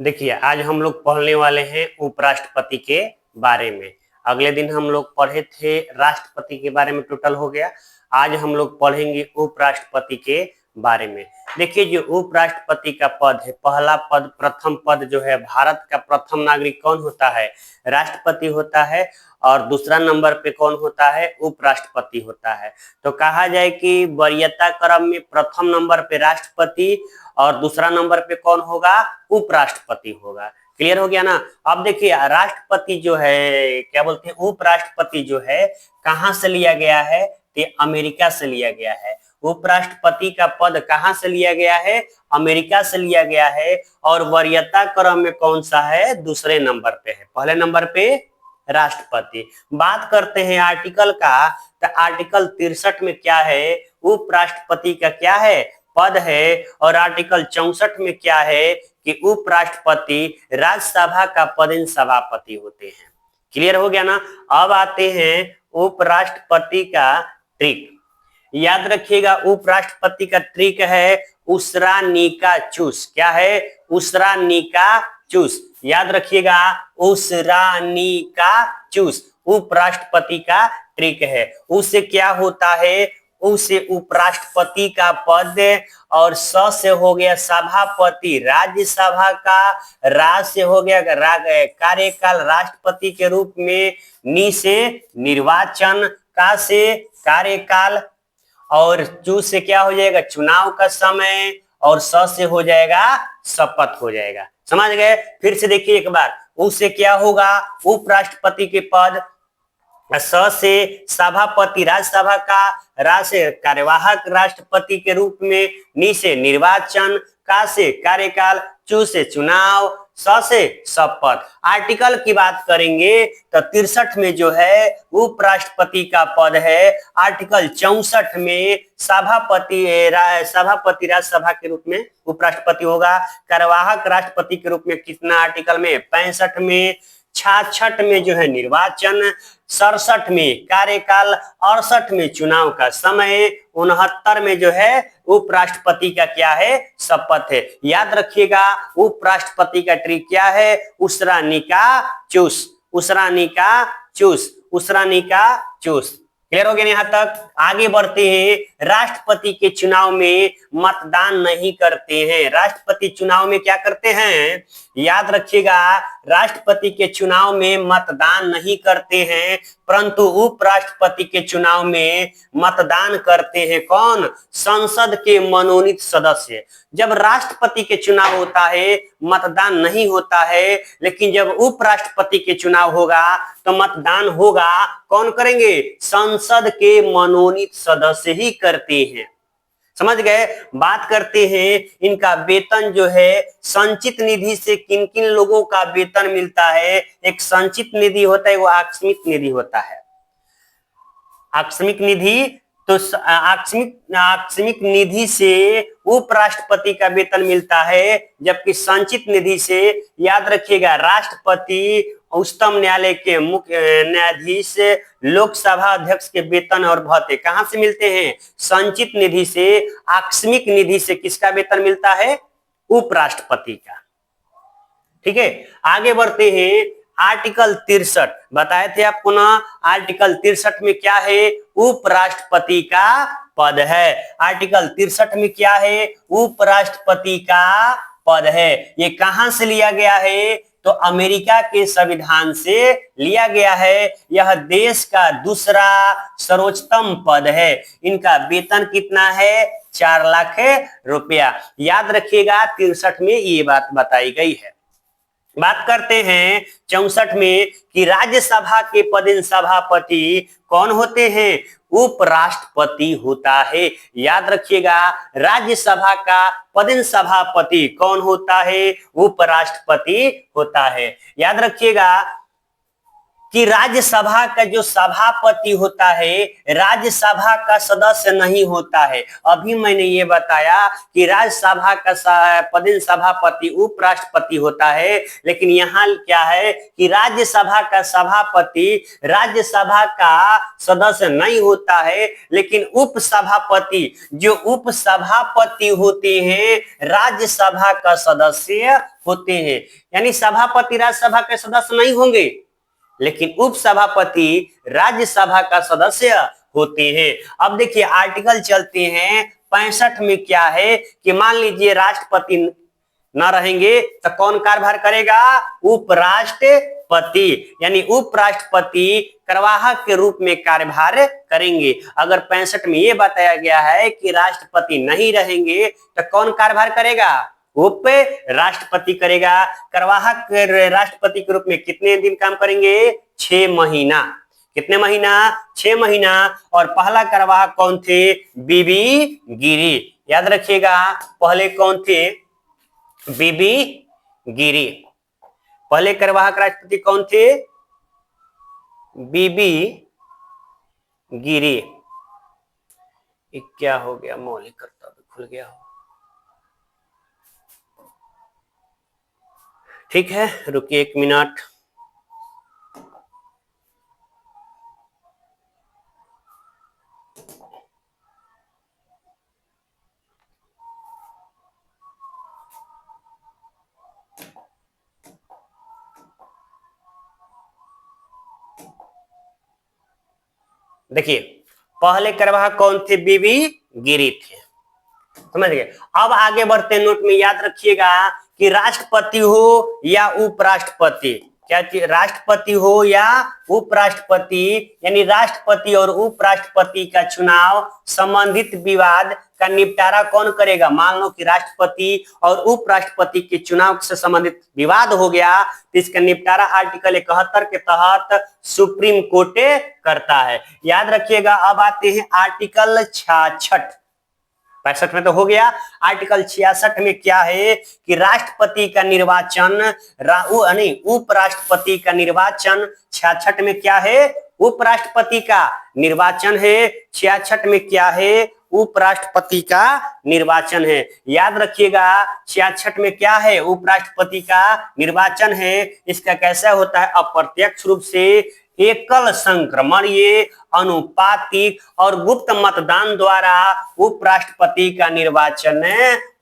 देखिए, आज हम लोग पढ़ने वाले हैं उपराष्ट्रपति के बारे में। अगले दिन हम लोग पढ़े थे राष्ट्रपति के बारे में, टोटल हो गया। आज हम लोग पढ़ेंगे उपराष्ट्रपति के बारे में। देखिए, जो उपराष्ट्रपति का पद है, पहला पद, प्रथम पद जो है, भारत का प्रथम नागरिक कौन होता है? राष्ट्रपति होता है। और दूसरा नंबर पे कौन होता है? उपराष्ट्रपति होता है। तो कहा जाए कि वरीयता क्रम में प्रथम नंबर पे राष्ट्रपति और दूसरा नंबर पे कौन होगा? उपराष्ट्रपति होगा। क्लियर हो गया ना? अब देखिए, राष्ट्रपति जो है, क्या बोलते हैं, उपराष्ट्रपति जो है, कहां से लिया गया है? तो अमेरिका से लिया गया है। उपराष्ट्रपति का पद कहां से लिया गया है? अमेरिका से लिया गया है। और वरीयता क्रम में कौन सा है? दूसरे नंबर पे है। पहले नंबर पे राष्ट्रपति। बात करते हैं आर्टिकल का, तो आर्टिकल 63 में क्या है? उपराष्ट्रपति का क्या है? पद है। और आर्टिकल 64 में क्या है कि उपराष्ट्रपति राज्यसभा का पदेन सभापति होते हैं। क्लियर हो गया ना? अब आते हैं उपराष्ट्रपति का ट्रिक। याद रखिएगा, उपराष्ट्रपति का ट्रिक है उसरा नीका चूस। क्या है? उसरा नीका चूस। याद रखिएगा, उसरा नीका चूस उपराष्ट्रपति का ट्रिक है। उससे क्या होता है? उसे उपराष्ट्रपति का पद और स से हो गया सभापति राज्यसभा का, राज से हो गया कार्यकाल राष्ट्रपति के रूप में, नी से निर्वाचन, का से कार्यकाल, और चू से क्या हो जाएगा? चुनाव का समय, और स से हो जाएगा शपथ हो जाएगा। समझ गए? फिर से देखिए एक बार, उससे क्या होगा? उपराष्ट्रपति के पद, स से सभापति राज्यसभा का, रा से कार्यवाहक राष्ट्रपति के रूप में, नी से निर्वाचन, का से कार्यकाल, चू से चुनाव, स से शपथ। आर्टिकल की बात करेंगे तो 63 में जो है उपराष्ट्रपति का पद है। आर्टिकल 64 में सभापति राज्यसभा के रूप में उपराष्ट्रपति होगा। कार्यवाहक राष्ट्रपति के रूप में कितना? आर्टिकल में 65 में। 66 में जो है निर्वाचन, 67 में कार्यकाल, 68 में चुनाव का समय, 69 में जो है उपराष्ट्रपति का क्या है? शपथ है। याद रखिएगा, उपराष्ट्रपति का ट्रिक क्या है? उसरा नीका चूस, उसरा नीका चूस, उसरा नीका चूस। क्लियर हो गया? यहाँ तक आगे बढ़ते हैं। राष्ट्रपति के चुनाव में मतदान नहीं करते हैं। राष्ट्रपति चुनाव में क्या करते हैं? याद रखिएगा, राष्ट्रपति के चुनाव में मतदान नहीं करते हैं, परंतु उपराष्ट्रपति के चुनाव में मतदान करते हैं। कौन? संसद के मनोनीत सदस्य। जब राष्ट्रपति के चुनाव होता है मतदान नहीं होता है, लेकिन जब उपराष्ट्रपति के चुनाव होगा तो मतदान होगा। कौन करेंगे? संसद के मनोनीत सदस्य ही करते हैं। समझ गए? बात करते हैं इनका वेतन जो है, संचित निधि से किन किन लोगों का वेतन मिलता है। एक संचित निधि होता है, वो आकस्मिक निधि होता है। आकस्मिक निधि, तो आकस्मिक निधि से उपराष्ट्रपति का वेतन मिलता है, जबकि संचित निधि से, याद रखिएगा, राष्ट्रपति, उच्चतम न्यायालय के मुख्य न्यायाधीश, लोकसभा अध्यक्ष के वेतन और भत्ते कहां से मिलते हैं? संचित निधि से। आकस्मिक निधि से किसका वेतन मिलता है? उपराष्ट्रपति का। ठीक है, आगे बढ़ते हैं। आर्टिकल 63 बताए थे आपको ना। आर्टिकल 63 में क्या है? उपराष्ट्रपति का पद है। आर्टिकल 63 में क्या है? उपराष्ट्रपति का पद है। ये कहां से लिया गया है? तो अमेरिका के संविधान से लिया गया है। यह देश का दूसरा सर्वोच्चतम पद है। इनका वेतन कितना है? 4 लाख रुपया। याद रखिएगा, 63 में ये बात बताई गई है। बात करते हैं 64 में कि राज्यसभा के पदेन सभापति कौन होते हैं? उपराष्ट्रपति होता है। याद रखिएगा, राज्यसभा का पदेन सभापति कौन होता है? उपराष्ट्रपति होता है। याद रखिएगा, कि राज्यसभा का जो सभापति होता है राज्यसभा का सदस्य नहीं होता है। अभी मैंने ये बताया कि राज्यसभा का पदेन सभापति उपराष्ट्रपति होता है, लेकिन यहाँ क्या है कि राज्यसभा का सभापति राज्यसभा का सदस्य नहीं होता है, लेकिन उपसभापति जो उपसभापति होते हैं राज्यसभा का सदस्य होते हैं। यानी सभापति राज्यसभा के सदस्य नहीं होंगे, लेकिन उपसभापति राज्यसभा का सदस्य होते हैं। अब देखिए आर्टिकल चलते हैं 65 में क्या है कि मान लीजिए राष्ट्रपति न रहेंगे तो कौन कार्यभार करेगा? उपराष्ट्रपति। यानी उपराष्ट्रपति कार्यवाहक के रूप में कार्यभार करेंगे। अगर 65 में ये बताया गया है कि राष्ट्रपति नहीं रहेंगे तो कौन कार्यभार करेगा? उप राष्ट्रपति करेगा। कार्यवाहक राष्ट्रपति के रूप में कितने दिन काम करेंगे? 6 महीना। कितने महीना? 6 महीना। और पहला कार्यवाहक कौन थे? बीबी गिरी। याद रखिएगा पहले कौन थे? बीबी गिरी। पहले कार्यवाहक राष्ट्रपति कौन थे? बीबी गिरी। क्या हो गया? मौलिक कर्तव्य खुल गया हो। ठीक है, रुकिए 1 मिनट। देखिए पहले कार्यवाहक कौन थे? बीबी गिरी थे। समझ गए? अब आगे बढ़ते नोट में याद रखिएगा कि राष्ट्रपति हो या उपराष्ट्रपति, क्या चीज? राष्ट्रपति हो या उपराष्ट्रपति, यानी राष्ट्रपति और उपराष्ट्रपति का चुनाव संबंधित विवाद का निपटारा कौन करेगा? मान लो कि राष्ट्रपति और उपराष्ट्रपति के चुनाव से संबंधित विवाद हो गया तो इसका निपटारा आर्टिकल 71 के तहत सुप्रीम कोर्ट करता है। याद रखिएगा। अब आते हैं आर्टिकल 66। 65 में तो हो गया। आर्टिकल 66 में क्या है कि राष्ट्रपति का निर्वाचन उपराष्ट्रपति का निर्वाचन 66 में क्या है? उपराष्ट्रपति का निर्वाचन है। 66 में क्या है? उपराष्ट्रपति का निर्वाचन है। याद रखिएगा 66 में क्या है? उपराष्ट्रपति का निर्वाचन है। इसका कैसा होता है? अप्रत्यक्ष रूप से एकल संक्रमण ये अनुपातिक और गुप्त मतदान द्वारा उपराष्ट्रपति का निर्वाचन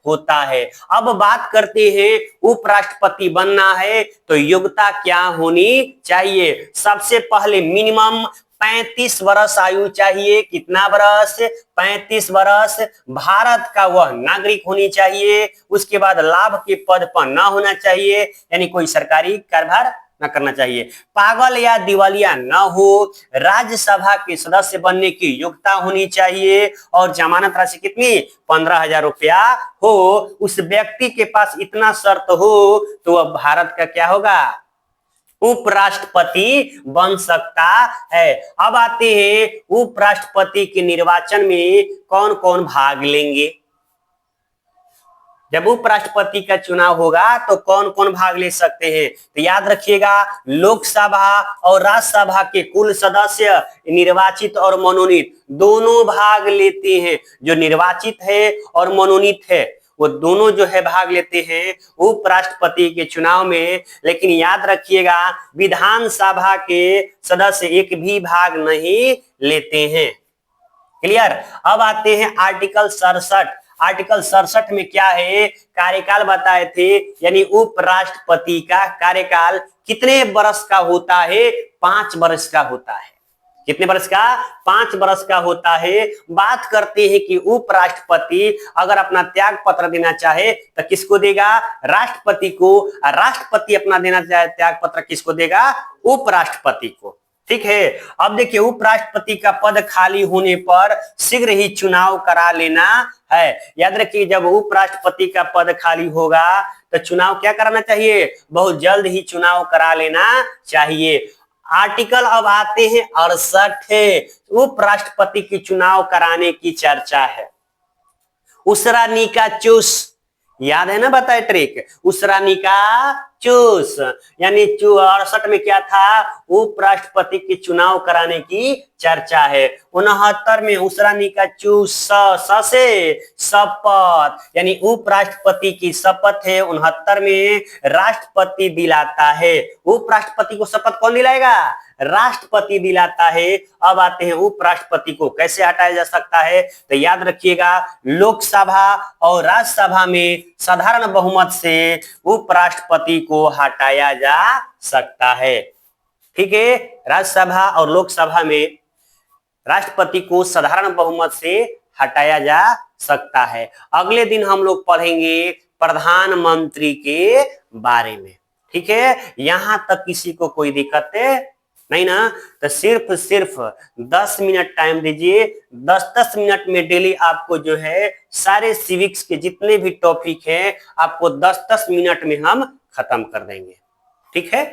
होता है। अब बात करते हैं उपराष्ट्रपति बनना है तो योग्यता क्या होनी चाहिए? सबसे पहले मिनिमम 35 वर्ष आयु चाहिए। कितना वर्ष? 35 वर्ष। भारत का वह नागरिक होनी चाहिए। उसके बाद लाभ के पद पर न होना चाहिए, यानी कोई सरकारी कार्यभार न करना चाहिए। पागल या दिवालिया न हो। राज्यसभा के सदस्य बनने की योग्यता होनी चाहिए। और जमानत राशि कितनी? 15,000 रुपया हो। उस व्यक्ति के पास इतना शर्त हो तो वह भारत का क्या होगा? उपराष्ट्रपति बन सकता है। अब आते हैं उपराष्ट्रपति के निर्वाचन में कौन कौन भाग लेंगे। जब उपराष्ट्रपति का चुनाव होगा तो कौन कौन भाग ले सकते हैं? तो याद रखिएगा लोकसभा और राज्यसभा के कुल सदस्य निर्वाचित और मनोनीत दोनों भाग लेते हैं। जो निर्वाचित है और मनोनीत है वो दोनों जो है भाग लेते हैं उपराष्ट्रपति के चुनाव में। लेकिन याद रखिएगा विधानसभा के सदस्य एक भी भाग नहीं लेते हैं। क्लियर? अब आते हैं आर्टिकल 67। आर्टिकल 67 में क्या है? कार्यकाल बताए थे, यानी उपराष्ट्रपति का कार्यकाल कितने वर्ष का होता है? 5 वर्ष का होता है। कितने वर्ष का? 5 वर्ष का होता है। बात करते हैं कि उपराष्ट्रपति अगर अपना त्याग पत्र देना चाहे तो किसको देगा? राष्ट्रपति को। राष्ट्रपति अपना देना चाहे त्याग पत्र किसको देगा? उपराष्ट्रपति को। ठीक है। अब देखिए उपराष्ट्रपति का पद खाली होने पर शीघ्र ही चुनाव करा लेना है। याद रखिए जब उपराष्ट्रपति का पद खाली होगा तो चुनाव क्या कराना चाहिए? बहुत जल्द ही चुनाव करा लेना चाहिए। आर्टिकल अब आते हैं 68। उपराष्ट्रपति की चुनाव कराने की चर्चा है। उसरा निका चूस, याद है ना? बताए ट्रिक। उसरा निका चूस, यानी 68 में क्या था, उपराष्ट्रपति के चुनाव कराने की चर्चा है। 69 में उसरानी का चूस से शपथ, यानी उपराष्ट्रपति की शपथ है। 69 में राष्ट्रपति दिलाता है। उपराष्ट्रपति को शपथ कौन दिलाएगा, राष्ट्रपति दिलाता है। अब आते हैं उपराष्ट्रपति को कैसे हटाया जा सकता है। तो याद रखिएगा, लोकसभा और राज्यसभा में साधारण बहुमत से उपराष्ट्रपति को हटाया जा सकता है। ठीक है, राज्यसभा और लोकसभा में राष्ट्रपति को साधारण बहुमत से हटाया जा सकता है। अगले दिन हम लोग पढ़ेंगे प्रधानमंत्री के बारे में। ठीक है, यहां तक किसी को कोई दिक्कत नहीं ना। तो सिर्फ 10 मिनट टाइम दीजिए। 10-10 मिनट में डेली आपको जो है सारे सिविक्स के जितने भी टॉपिक हैं आपको 10-10 मिनट में हम खत्म कर देंगे। ठीक है।